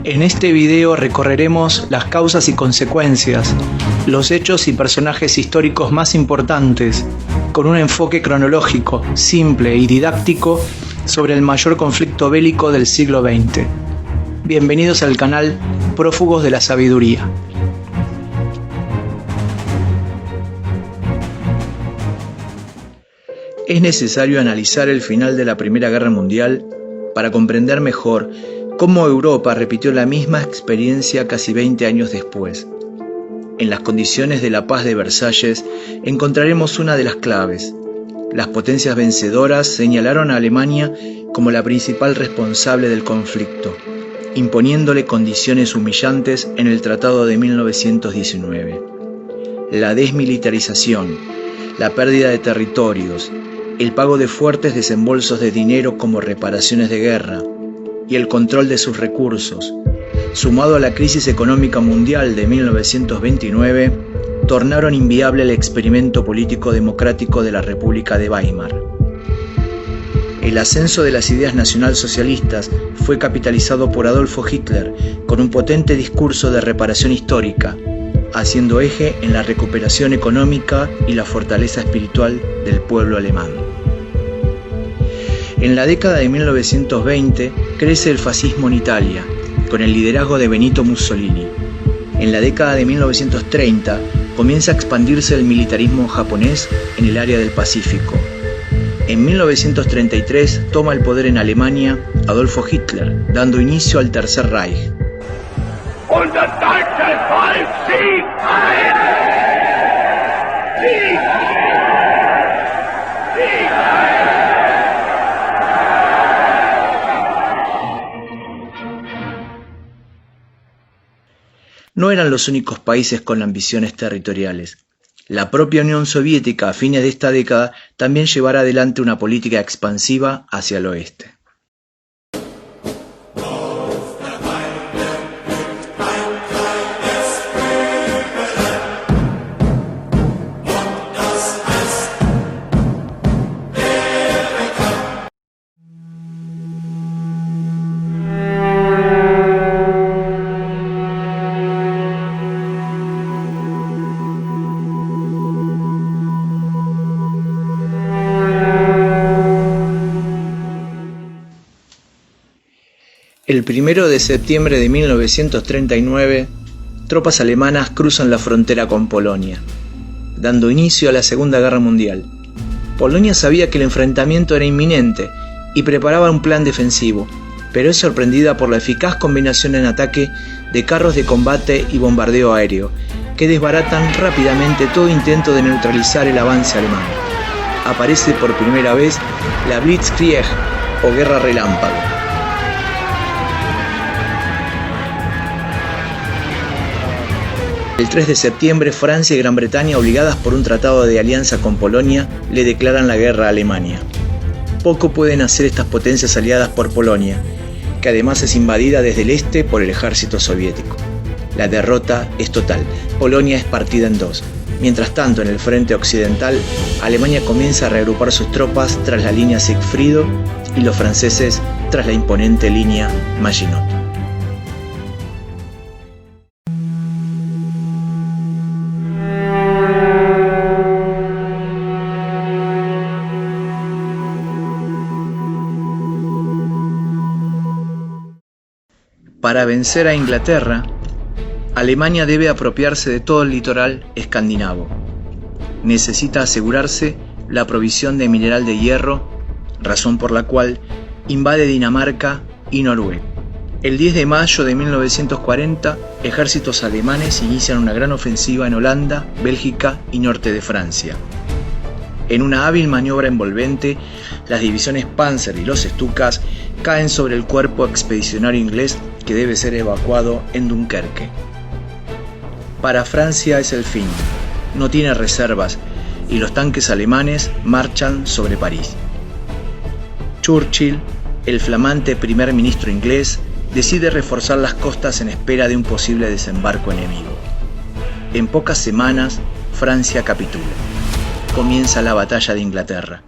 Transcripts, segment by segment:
En este video recorreremos las causas y consecuencias, los hechos y personajes históricos más importantes, con un enfoque cronológico, simple y didáctico sobre el mayor conflicto bélico del siglo XX. Bienvenidos al canal Prófugos de la Sabiduría. Es necesario analizar el final de la Primera Guerra Mundial para comprender mejor cómo Europa repitió la misma experiencia casi 20 años después. En las condiciones de la paz de Versalles encontraremos una de las claves. Las potencias vencedoras señalaron a Alemania como la principal responsable del conflicto, imponiéndole condiciones humillantes en el Tratado de 1919. La desmilitarización, la pérdida de territorios, el pago de fuertes desembolsos de dinero como reparaciones de guerra y el control de sus recursos, sumado a la crisis económica mundial de 1929, tornaron inviable el experimento político democrático de la República de Weimar. El ascenso de las ideas nacionalsocialistas fue capitalizado por Adolfo Hitler con un potente discurso de reparación histórica, haciendo eje en la recuperación económica y la fortaleza espiritual del pueblo alemán. En la década de 1920 crece el fascismo en Italia, con el liderazgo de Benito Mussolini. En la década de 1930 comienza a expandirse el militarismo japonés en el área del Pacífico. En 1933 toma el poder en Alemania Adolfo Hitler, dando inicio al Tercer Reich. Und das deutsche Volk siegt ein! Sieg ein! Sieg ein! No eran los únicos países con ambiciones territoriales. La propia Unión Soviética a fines de esta década también llevará adelante una política expansiva hacia el oeste. El 1 de septiembre de 1939, tropas alemanas cruzan la frontera con Polonia, dando inicio a la Segunda Guerra Mundial. Polonia sabía que el enfrentamiento era inminente y preparaba un plan defensivo, pero es sorprendida por la eficaz combinación en ataque de carros de combate y bombardeo aéreo, que desbaratan rápidamente todo intento de neutralizar el avance alemán. Aparece por primera vez la Blitzkrieg o Guerra Relámpago. El 3 de septiembre, Francia y Gran Bretaña, obligadas por un tratado de alianza con Polonia, le declaran la guerra a Alemania. Poco pueden hacer estas potencias aliadas por Polonia, que además es invadida desde el este por el ejército soviético. La derrota es total, Polonia es partida en dos. Mientras tanto, en el frente occidental, Alemania comienza a reagrupar sus tropas tras la línea Siegfriedo y los franceses tras la imponente línea Maginot. Para vencer a Inglaterra, Alemania debe apropiarse de todo el litoral escandinavo. Necesita asegurarse la provisión de mineral de hierro, razón por la cual invade Dinamarca y Noruega. El 10 de mayo de 1940, ejércitos alemanes inician una gran ofensiva en Holanda, Bélgica y norte de Francia. En una hábil maniobra envolvente, las divisiones Panzer y los Stukas caen sobre el cuerpo expedicionario inglés que debe ser evacuado en Dunkerque. Para Francia es el fin, no tiene reservas y los tanques alemanes marchan sobre París. Churchill, el flamante primer ministro inglés, decide reforzar las costas en espera de un posible desembarco enemigo. En pocas semanas, Francia capitula. Comienza la batalla de Inglaterra,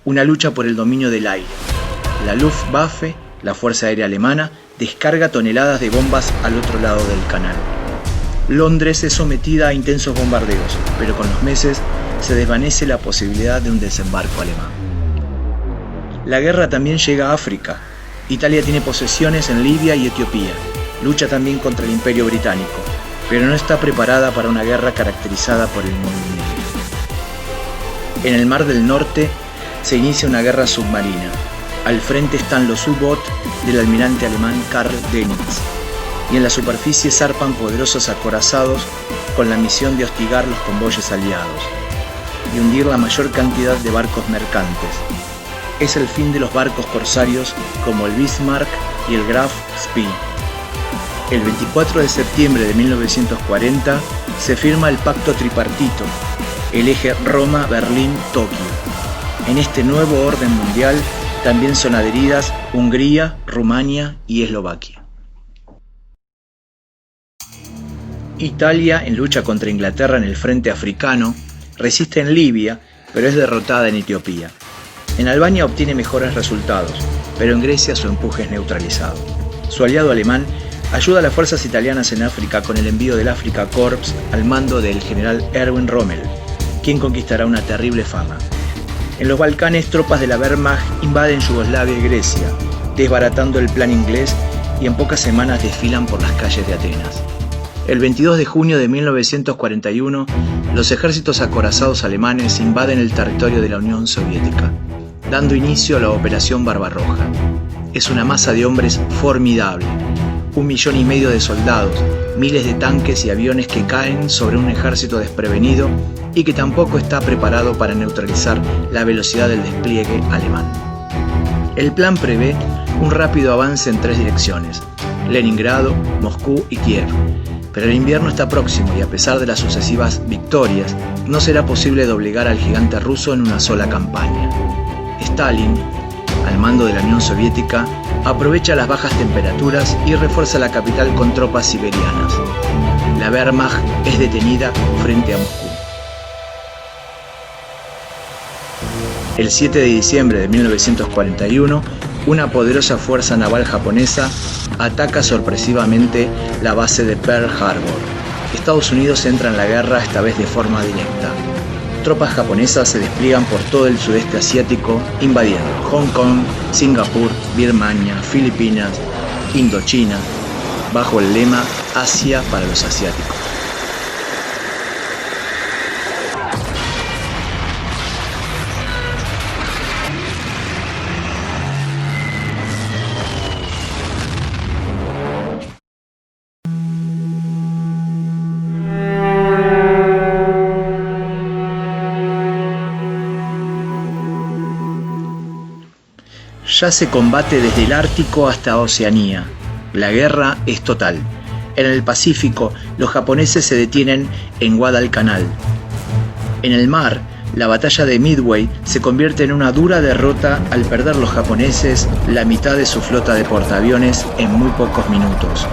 una lucha por el dominio del aire. La Luftwaffe, la Fuerza Aérea Alemana, descarga toneladas de bombas al otro lado del canal. Londres es sometida a intensos bombardeos, pero con los meses se desvanece la posibilidad de un desembarco alemán. La guerra también llega a África. Italia tiene posesiones en Libia y Etiopía. Lucha también contra el Imperio Británico, pero no está preparada para una guerra caracterizada por el movimiento. En el Mar del Norte se inicia una guerra submarina. Al frente están los U-Boot del almirante alemán Karl Dönitz, y en la superficie zarpan poderosos acorazados con la misión de hostigar los convoyes aliados y hundir la mayor cantidad de barcos mercantes. Es el fin de los barcos corsarios como el Bismarck y el Graf Spee. El 24 de septiembre de 1940 se firma el Pacto Tripartito, el eje Roma-Berlín-Tokio. En este nuevo orden mundial también son adheridas Hungría, Rumania y Eslovaquia. Italia, en lucha contra Inglaterra en el frente africano, resiste en Libia, pero es derrotada en Etiopía. En Albania obtiene mejores resultados, pero en Grecia su empuje es neutralizado. Su aliado alemán ayuda a las fuerzas italianas en África con el envío del Afrika Korps al mando del general Erwin Rommel, quien conquistará una terrible fama. En los Balcanes, tropas de la Wehrmacht invaden Yugoslavia y Grecia, desbaratando el plan inglés, y en pocas semanas desfilan por las calles de Atenas. El 22 de junio de 1941, los ejércitos acorazados alemanes invaden el territorio de la Unión Soviética, dando inicio a la Operación Barbarroja. Es una masa de hombres formidable, 1,5 millones de soldados, miles de tanques y aviones que caen sobre un ejército desprevenido y que tampoco está preparado para neutralizar la velocidad del despliegue alemán. El plan prevé un rápido avance en 3 direcciones: Leningrado, Moscú y Kiev. Pero el invierno está próximo y a pesar de las sucesivas victorias, no será posible doblegar al gigante ruso en una sola campaña. Stalin, al mando de la Unión Soviética, aprovecha las bajas temperaturas y refuerza la capital con tropas siberianas. La Wehrmacht es detenida frente a Moscú. El 7 de diciembre de 1941, una poderosa fuerza naval japonesa ataca sorpresivamente la base de Pearl Harbor. Estados Unidos entra en la guerra, esta vez de forma directa. Tropas japonesas se despliegan por todo el sudeste asiático, invadiendo Hong Kong, Singapur, Birmania, Filipinas, Indochina, bajo el lema Asia para los asiáticos. Ya se combate desde el Ártico hasta Oceanía. La guerra es total. En el Pacífico, los japoneses se detienen en Guadalcanal. En el mar, la batalla de Midway se convierte en una dura derrota al perder los japoneses la mitad de su flota de portaaviones en muy pocos minutos.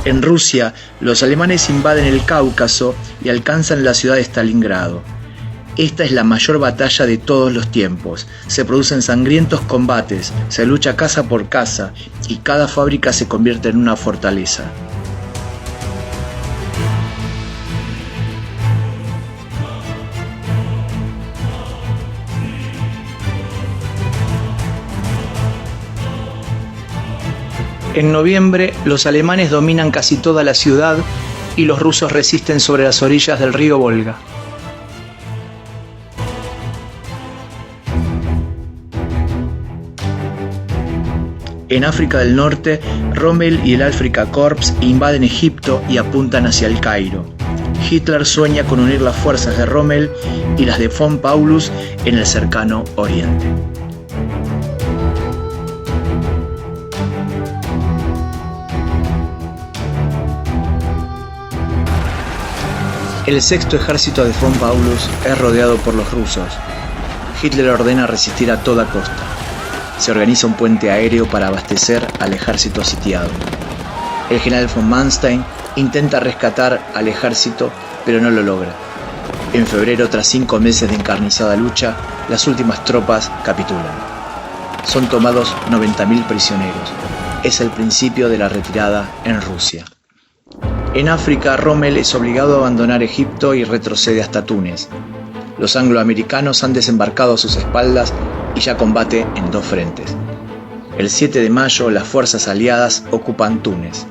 En Rusia, los alemanes invaden el Cáucaso y alcanzan la ciudad de Stalingrado. Esta es la mayor batalla de todos los tiempos. Se producen sangrientos combates, se lucha casa por casa y cada fábrica se convierte en una fortaleza. En noviembre, los alemanes dominan casi toda la ciudad y los rusos resisten sobre las orillas del río Volga. En África del Norte, Rommel y el Afrika Korps invaden Egipto y apuntan hacia el Cairo. Hitler sueña con unir las fuerzas de Rommel y las de von Paulus en el cercano Oriente. El sexto ejército de von Paulus es rodeado por los rusos. Hitler ordena resistir a toda costa. Se organiza un puente aéreo para abastecer al ejército sitiado. El general von Manstein intenta rescatar al ejército, pero no lo logra. En febrero, tras 5 meses de encarnizada lucha, las últimas tropas capitulan. Son tomados 90.000 prisioneros. Es el principio de la retirada en Rusia. En África, Rommel es obligado a abandonar Egipto y retrocede hasta Túnez. Los angloamericanos han desembarcado a sus espaldas y ya combate en 2 frentes. El 7 de mayo, las fuerzas aliadas ocupan Túnez.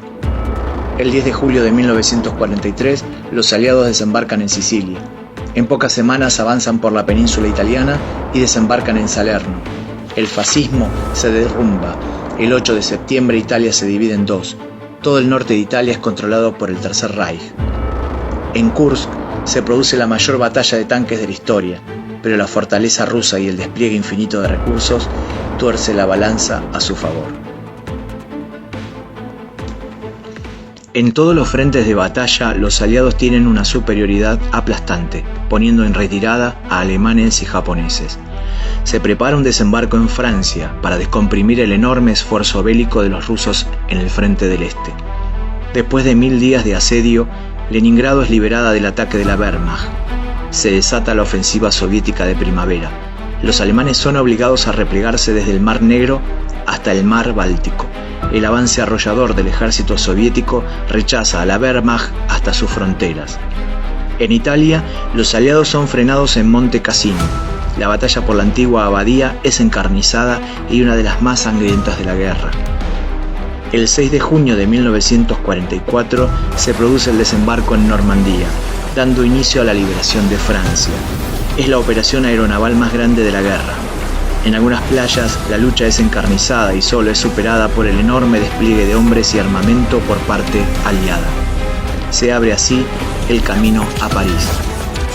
El 10 de julio de 1943, los aliados desembarcan en Sicilia. En pocas semanas avanzan por la península italiana y desembarcan en Salerno. El fascismo se derrumba. El 8 de septiembre Italia se divide en 2. Todo el norte de Italia es controlado por el Tercer Reich. En Kursk se produce la mayor batalla de tanques de la historia, pero la fortaleza rusa y el despliegue infinito de recursos tuerce la balanza a su favor. En todos los frentes de batalla, los aliados tienen una superioridad aplastante, poniendo en retirada a alemanes y japoneses. Se prepara un desembarco en Francia para descomprimir el enorme esfuerzo bélico de los rusos en el frente del este. Después de 1000 días de asedio, Leningrado es liberada del ataque de la Wehrmacht. Se desata la ofensiva soviética de primavera. Los alemanes son obligados a replegarse desde el Mar Negro hasta el Mar Báltico. El avance arrollador del ejército soviético rechaza a la Wehrmacht hasta sus fronteras. En Italia, los aliados son frenados en Monte Cassino. La batalla por la antigua abadía es encarnizada y una de las más sangrientas de la guerra. El 6 de junio de 1944 se produce el desembarco en Normandía, dando inicio a la liberación de Francia. Es la operación aeronaval más grande de la guerra. En algunas playas la lucha es encarnizada y solo es superada por el enorme despliegue de hombres y armamento por parte aliada. Se abre así el camino a París.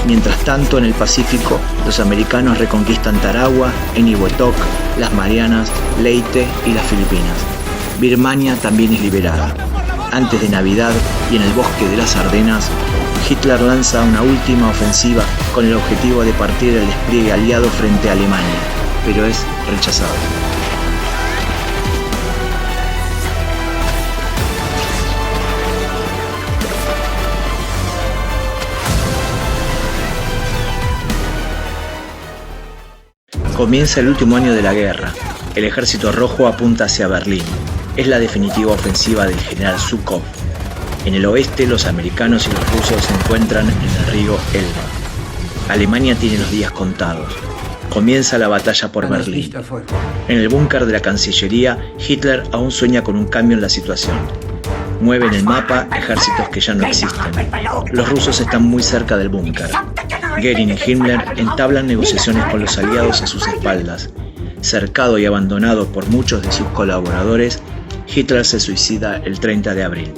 Mientras tanto, en el Pacífico, los americanos reconquistan Tarawa, Eniwetok, las Marianas, Leyte y las Filipinas. Birmania también es liberada. Antes de Navidad y en el bosque de las Ardenas, Hitler lanza una última ofensiva con el objetivo de partir el despliegue aliado frente a Alemania, pero es rechazado. Comienza el último año de la guerra. El ejército rojo apunta hacia Berlín. Es la definitiva ofensiva del general Zhukov. En el oeste, los americanos y los rusos se encuentran en el río Elba. Alemania tiene los días contados. Comienza la batalla por Berlín. En el búnker de la Cancillería, Hitler aún sueña con un cambio en la situación. Mueve en el mapa ejércitos que ya no existen. Los rusos están muy cerca del búnker. Goering y Himmler entablan negociaciones con los aliados a sus espaldas. Cercado y abandonado por muchos de sus colaboradores, Hitler se suicida el 30 de abril.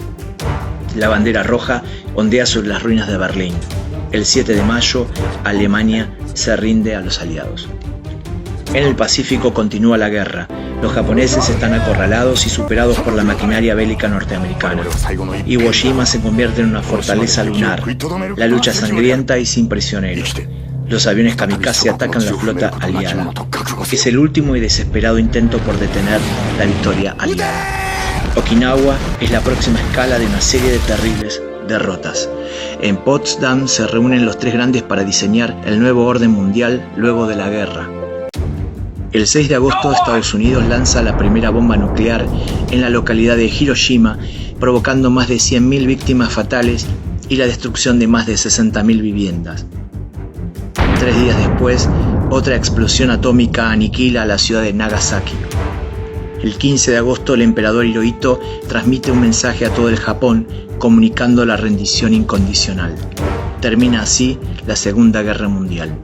La bandera roja ondea sobre las ruinas de Berlín. El 7 de mayo, Alemania se rinde a los aliados. En el Pacífico continúa la guerra. Los japoneses están acorralados y superados por la maquinaria bélica norteamericana. Iwo Jima se convierte en una fortaleza lunar. La lucha es sangrienta y sin prisioneros. Los aviones kamikaze atacan la flota aliada. Es el último y desesperado intento por detener la victoria aliada. Okinawa es la próxima escala de una serie de terribles derrotas. En Potsdam se reúnen los 3 grandes para diseñar el nuevo orden mundial luego de la guerra. El 6 de agosto, Estados Unidos lanza la primera bomba nuclear en la localidad de Hiroshima, provocando más de 100.000 víctimas fatales y la destrucción de más de 60.000 viviendas. 3 días después, otra explosión atómica aniquila a la ciudad de Nagasaki. El 15 de agosto, el emperador Hirohito transmite un mensaje a todo el Japón comunicando la rendición incondicional. Termina así la Segunda Guerra Mundial.